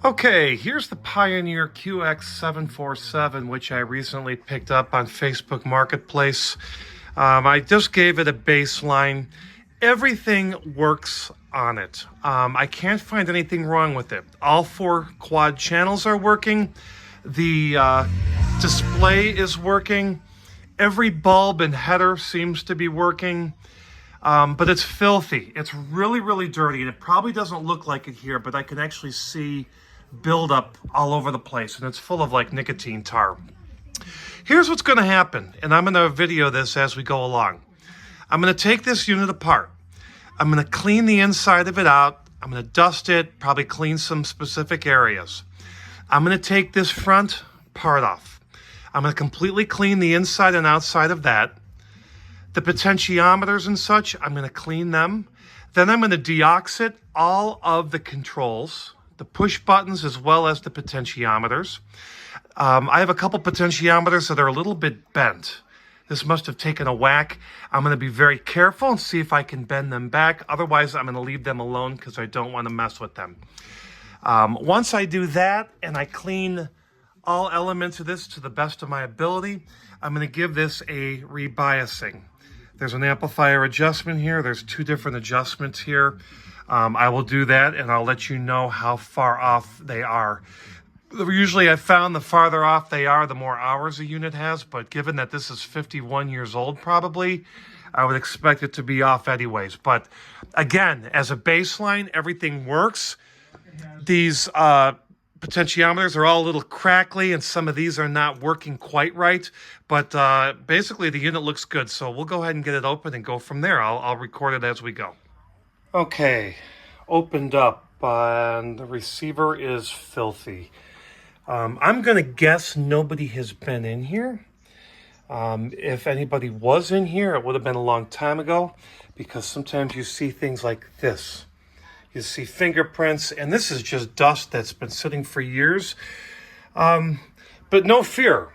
Okay, here's the Pioneer QX-747, which I recently picked up on Facebook Marketplace. I just gave it a baseline. Everything works on it. I can't find anything wrong with it. All 4 quad channels are working. The display is working. Every bulb and header seems to be working. But it's filthy. It's really, really dirty, and it probably doesn't look like it here, but I can actually see buildup all over the place, and it's full of like nicotine tar. Here's what's going to happen, and I'm going to video this as we go along. I'm going to take this unit apart. I'm going to clean the inside of it out. I'm going to dust it, probably clean some specific areas. I'm going to take this front part off. I'm going to completely clean the inside and outside of that. The potentiometers and such, I'm going to clean them. Then I'm going to deoxit all of the controls, the push buttons as well as the potentiometers. I have a couple potentiometers that are a little bit bent. This must have taken a whack. I'm going to be very careful and see if I can bend them back. Otherwise, I'm going to leave them alone because I don't want to mess with them. Once I do that and I clean all elements of this to the best of my ability, I'm going to give this a rebiasing. There's an amplifier adjustment here. There's 2 different adjustments here. I will do that, and I'll let you know how far off they are. Usually I found the farther off they are, the more hours a unit has, but given that this is 51 years old probably, I would expect it to be off anyways. But again, as a baseline, everything works. These potentiometers are all a little crackly, and some of these are not working quite right, but basically the unit looks good, so we'll go ahead and get it open and go from there. I'll record it as we go. Okay, opened up, and the receiver is filthy. I'm going to guess nobody has been in here. If anybody was in here, it would have been a long time ago, because sometimes you see things like this. You see fingerprints, and this is just dust that's been sitting for years. But no fear.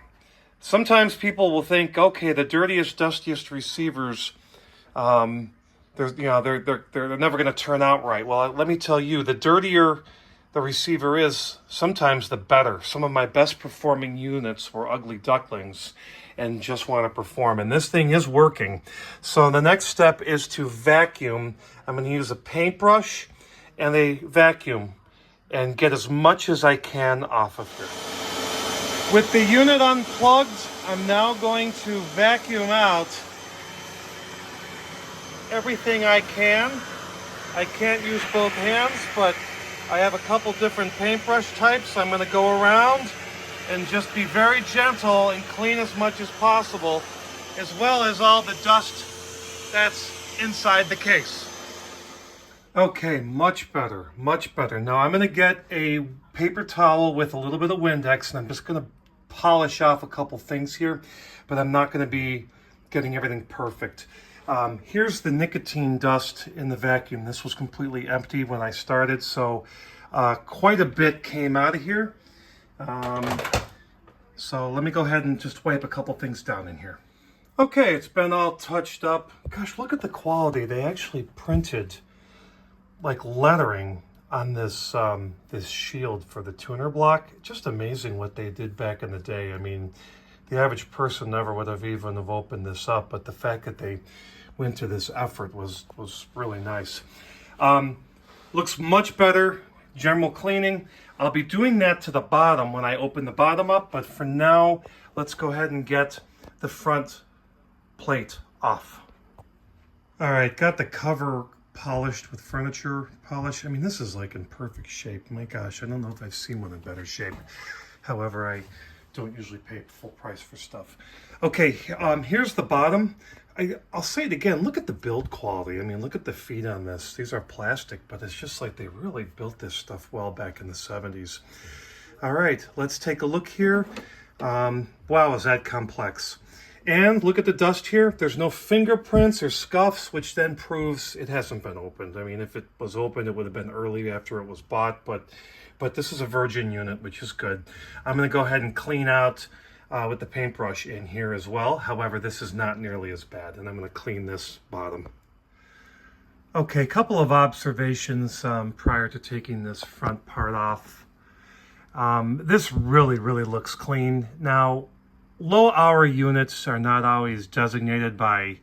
Sometimes people will think, okay, the dirtiest, dustiest receivers, they're never going to turn out right. Well, let me tell you, the dirtier the receiver is, sometimes the better. Some of my best performing units were ugly ducklings and just want to perform, and this thing is working. So the next step is to vacuum. I'm going to use a paintbrush and a vacuum and get as much as I can off of here. With the unit unplugged, I'm now going to vacuum out everything I can. I can't use both hands, but I have a couple different paintbrush types. I'm going to go around and just be very gentle and clean as much as possible, as well as all the dust that's inside the case. Okay, much better, much better. Now I'm going to get a paper towel with a little bit of Windex, and I'm just going to polish off a couple things here, but I'm not going to be getting everything perfect. Here's the nicotine dust in the vacuum. This was completely empty when I started, so quite a bit came out of here. So let me go ahead and just wipe a couple things down in here. Okay, it's been all touched up. Gosh, look at the quality. They actually printed like lettering on this this shield for the tuner block. Just amazing what they did back in the day. I mean, the average person never would have even have opened this up, but the fact that they went to this effort was really nice. Looks much better. General cleaning. I'll be doing that to the bottom when I open the bottom up, but for now, let's go ahead and get the front plate off. All right, got the cover polished with furniture polish. I mean, this is like in perfect shape. My gosh, I don't know if I've seen one in better shape. However, I don't usually pay full price for stuff. Okay, here's the bottom. I'll say it again, look at the build quality. I mean, look at the feet on this. These are plastic, but it's just like they really built this stuff well back in the 70s. All right, let's take a look here. Wow, is that complex. And look at the dust here. There's no fingerprints or scuffs, which then proves it hasn't been opened. I mean, if it was opened, it would have been early after it was bought, but this is a virgin unit, which is good. I'm going to go ahead and clean out with the paintbrush in here as well. However, this is not nearly as bad, and I'm going to clean this bottom. Okay, a couple of observations prior to taking this front part off. This really, really looks clean. Now, low hour units are not always designated by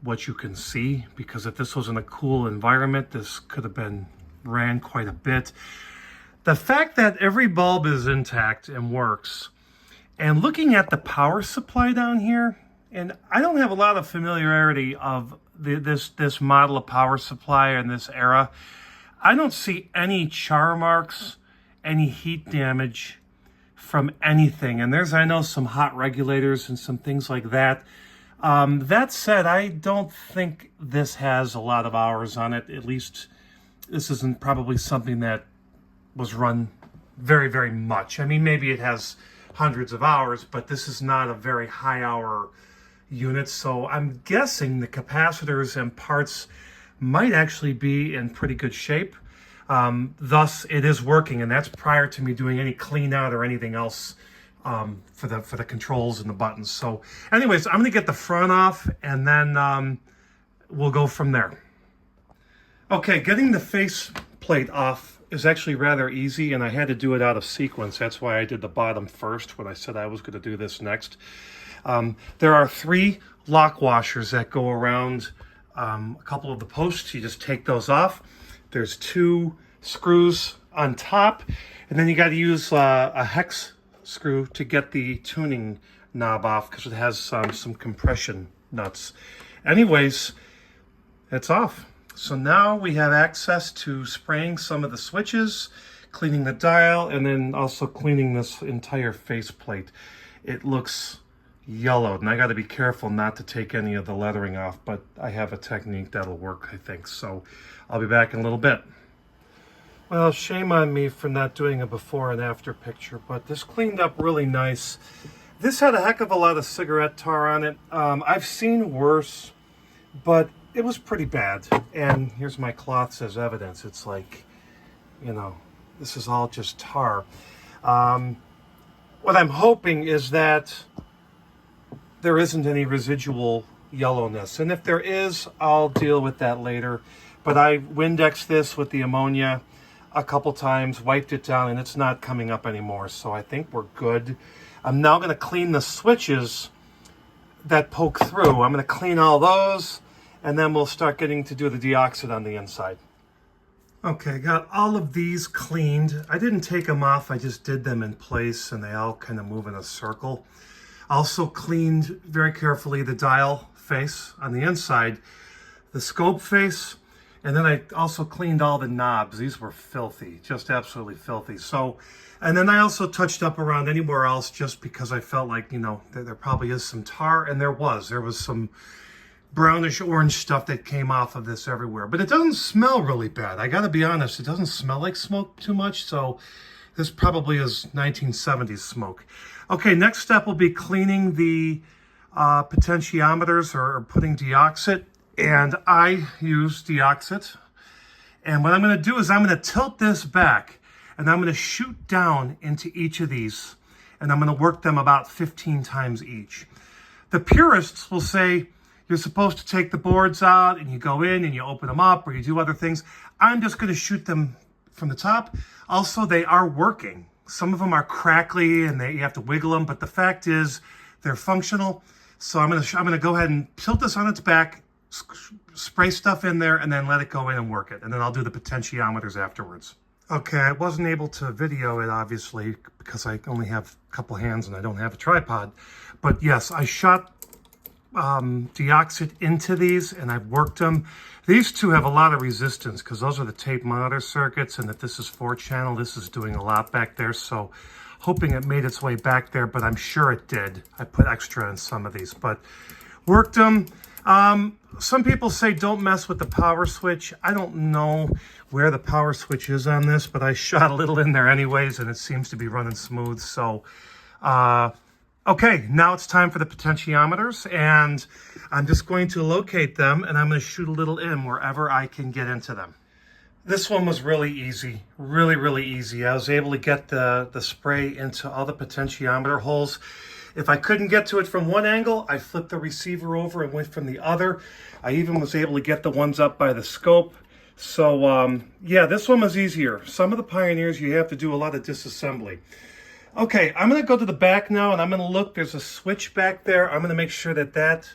what you can see, because if this was in a cool environment, this could have been ran quite a bit. The fact that every bulb is intact and works, and looking at the power supply down here, and I don't have a lot of familiarity of this model of power supply in this era. I don't see any char marks, any heat damage from anything. And there's, I know, some hot regulators and some things like that. That said, I don't think this has a lot of hours on it. At least this isn't probably something that was run very, very much. I mean, maybe it has hundreds of hours, but this is not a very high hour unit. So I'm guessing the capacitors and parts might actually be in pretty good shape. Thus, it is working, and that's prior to me doing any clean out or anything else for the controls and the buttons. So anyways, I'm going to get the front off, and then we'll go from there. Okay, getting the face plate off is actually rather easy, and I had to do it out of sequence. That's why I did the bottom first when I said I was going to do this next. There are 3 lock washers that go around a couple of the posts. You just take those off. There's 2 screws on top, and then you got to use a hex screw to get the tuning knob off, because it has some compression nuts. Anyways, it's off. So now we have access to spraying some of the switches, cleaning the dial, and then also cleaning this entire faceplate. It looks yellowed, and I got to be careful not to take any of the lettering off, but I have a technique that'll work, I think. So I'll be back in a little bit. Well, shame on me for not doing a before and after picture, but this cleaned up really nice. This had a heck of a lot of cigarette tar on it. I've seen worse, but it was pretty bad. And here's my cloths as evidence. It's like, you know, this is all just tar. What I'm hoping is that there isn't any residual yellowness. And if there is, I'll deal with that later. But I Windexed this with the ammonia a couple times, wiped it down, and it's not coming up anymore. So I think we're good. I'm now going to clean the switches that poke through. I'm going to clean all those, and then we'll start getting to do the Deoxit on the inside. Okay, got all of these cleaned. I didn't take them off, I just did them in place, and they all kind of move in a circle. Also cleaned very carefully the dial face on the inside, the scope face, and then I also cleaned all the knobs. These were filthy, just absolutely filthy. So, and then I also touched up around anywhere else, just because I felt like, you know, there probably is some tar, and there was some brownish orange stuff that came off of this everywhere. But it doesn't smell really bad. I gotta be honest, it doesn't smell like smoke too much, so this probably is 1970s smoke. Okay, next step will be cleaning the potentiometers, or putting Deoxit. And I use Deoxit. And what I'm going to do is I'm going to tilt this back, and I'm going to shoot down into each of these, and I'm going to work them about 15 times each. The purists will say you're supposed to take the boards out and you go in and you open them up, or you do other things. I'm just going to shoot them from the top. Also, they are working. Some of them are crackly and you have to wiggle them, but the fact is they're functional. So I'm going to go ahead and tilt this on its back, spray stuff in there, and then let it go in and work it. And then I'll do the potentiometers afterwards. Okay, I wasn't able to video it, obviously, because I only have a couple hands and I don't have a tripod. But yes, I shot Deoxit into these, and I've worked them. These two have a lot of resistance, because those are the tape monitor circuits, and if this is 4-channel, this is doing a lot back there. So hoping it made its way back there, but I'm sure it did. I put extra in some of these, but worked them. Some people say don't mess with the power switch. I don't know where the power switch is on this, but I shot a little in there anyways, and it seems to be running smooth. So, okay, now it's time for the potentiometers, and I'm just going to locate them, and I'm going to shoot a little in wherever I can get into them. This one was really easy, really easy. I was able to get the spray into all the potentiometer holes. If I couldn't get to it from one angle, I flipped the receiver over and went from the other. I even was able to get the ones up by the scope. So yeah, this one was easier. Some of the Pioneers, you have to do a lot of disassembly. Okay, I'm going to go to the back now, and I'm going to look. There's a switch back there. I'm going to make sure that that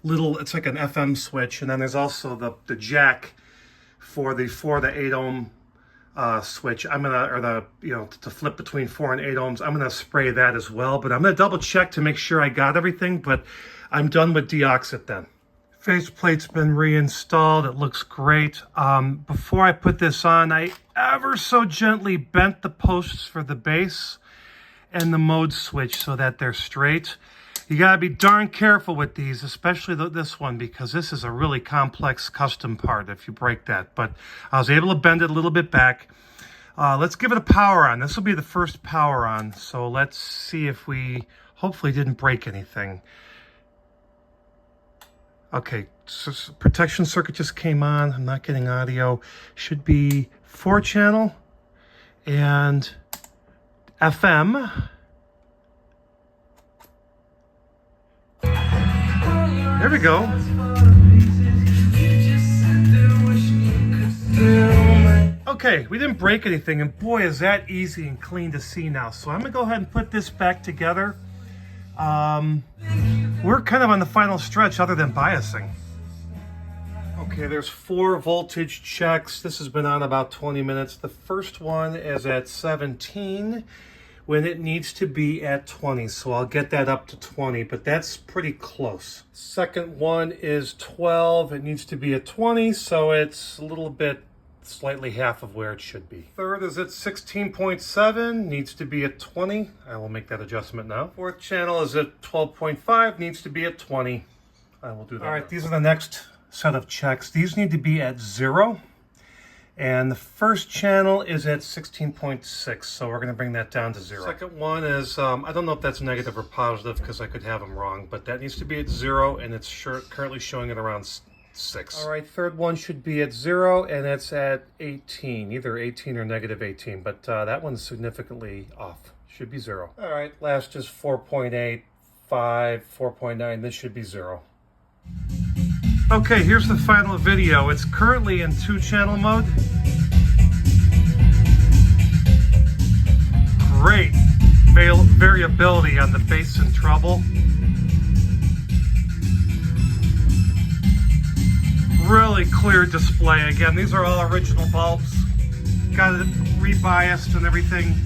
little, it's like an FM switch, and then there's also the jack for the 4 to 8 ohm switch. I'm gonna, or the, you know, to flip between 4 and 8 ohms. I'm gonna spray that as well, but I'm gonna double check to make sure I got everything. But I'm done with Deoxit then. Faceplate's been reinstalled. It looks great. Before I put this on, I ever so gently bent the posts for the base and the mode switch so that they're straight. You gotta be darn careful with these, especially this one, because this is a really complex custom part if you break that. But I was able to bend it a little bit back. Let's give it a power on. This will be the first power on. So let's see if we hopefully didn't break anything. Okay, so protection circuit just came on. I'm not getting audio. Should be 4-channel and FM. There we go. Okay, we didn't break anything, and boy, is that easy and clean to see now. So I'm gonna go ahead and put this back together. We're kind of on the final stretch other than biasing. Okay, there's 4 voltage checks. This has been on about 20 minutes. The first one is at 17 when it needs to be at 20. So I'll get that up to 20, but that's pretty close. Second one is 12. It needs to be at 20, so it's a little bit, slightly half of where it should be. Third is at 16.7, needs to be at 20. I will make that adjustment now. Fourth channel is at 12.5, needs to be at 20. I will do that. All right, these are the next set of checks. These need to be at 0. And the first channel is at 16.6, so we're going to bring that down to 0. Second one is, I don't know if that's negative or positive because I could have them wrong, but that needs to be at 0, and it's currently showing it around 6. All right, third one should be at 0, and it's at 18, either 18 or negative 18, but that one's significantly off. Should be 0. All right, last is 4.8, 5, 4.9. This should be 0. Okay, here's the final video. It's currently in 2-channel mode. Great variability on the bass and treble. Really clear display. Again, these are all original bulbs. Got it rebiased and everything.